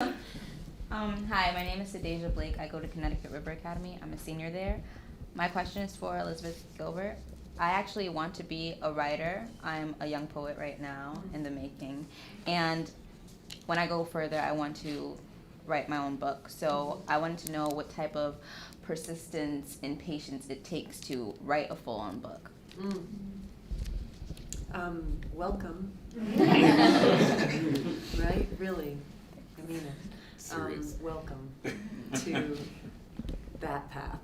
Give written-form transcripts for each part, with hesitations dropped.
Hi, my name is Sadeja Blake. I go to Connecticut River Academy. I'm a senior there. My question is for Elizabeth Gilbert. I actually want to be a writer. I'm a young poet right now in the making. And when I go further, I want to write my own book. So I wanted to know what type of persistence and patience it takes to write a full-on book. Welcome. Right? Really. I mean it. Welcome to that path.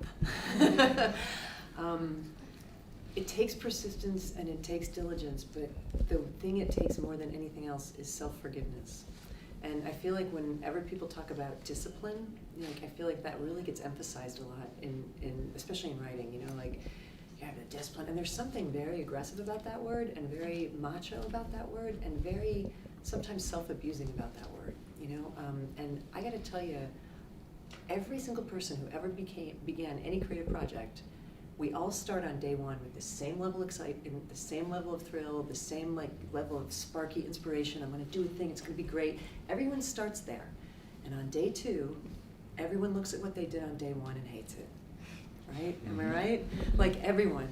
It takes persistence and it takes diligence, but the thing it takes more than anything else is self-forgiveness. And I feel like whenever people talk about discipline, I feel like that really gets emphasized a lot especially in writing, like you have the discipline, and there's something very aggressive about that word and very macho about that word and very sometimes self-abusing about that word, and I gotta tell you, every single person who ever began any creative project, we all start on day one with the same level of excitement, the same level of thrill, the same level of sparky inspiration. I'm gonna do a thing, it's gonna be great. Everyone starts there. And on day two, everyone looks at what they did on day one and hates it. Right? Am I right? Like everyone,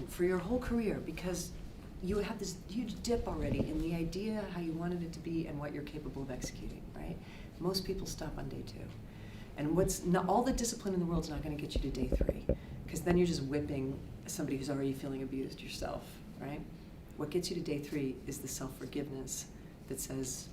for your whole career, because you have this huge dip already in the idea how you wanted it to be and what you're capable of executing, right? Most people stop on day two. And all the discipline in the world is not gonna get you to day three, because then you're just whipping somebody who's already feeling abused yourself, right? What gets you to day three is the self-forgiveness that says,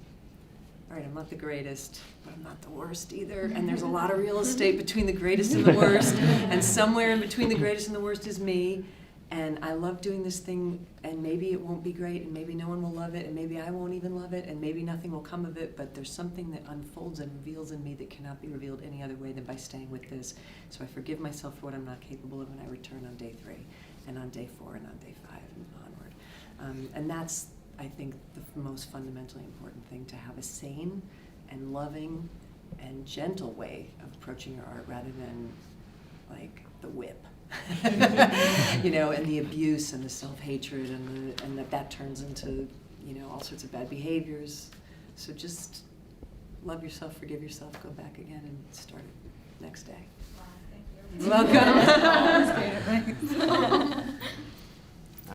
all right, I'm not the greatest, but I'm not the worst either, and there's a lot of real estate between the greatest and the worst, and somewhere in between the greatest and the worst is me, and I love doing this thing, and maybe it won't be great, and maybe no one will love it, and maybe I won't even love it, and maybe nothing will come of it, but there's something that unfolds and reveals in me that cannot be revealed any other way than by staying with this. So I forgive myself for what I'm not capable of, and I return on day 3, and on day 4, and on day 5, and onward. And that's, I think, the most fundamentally important thing, to have a sane and loving and gentle way of approaching your art rather than like the whip. And the abuse and the self-hatred and that turns into, all sorts of bad behaviors. So just love yourself, forgive yourself, go back again and start it next day. Wow, thank you. Welcome. That's great. Thanks.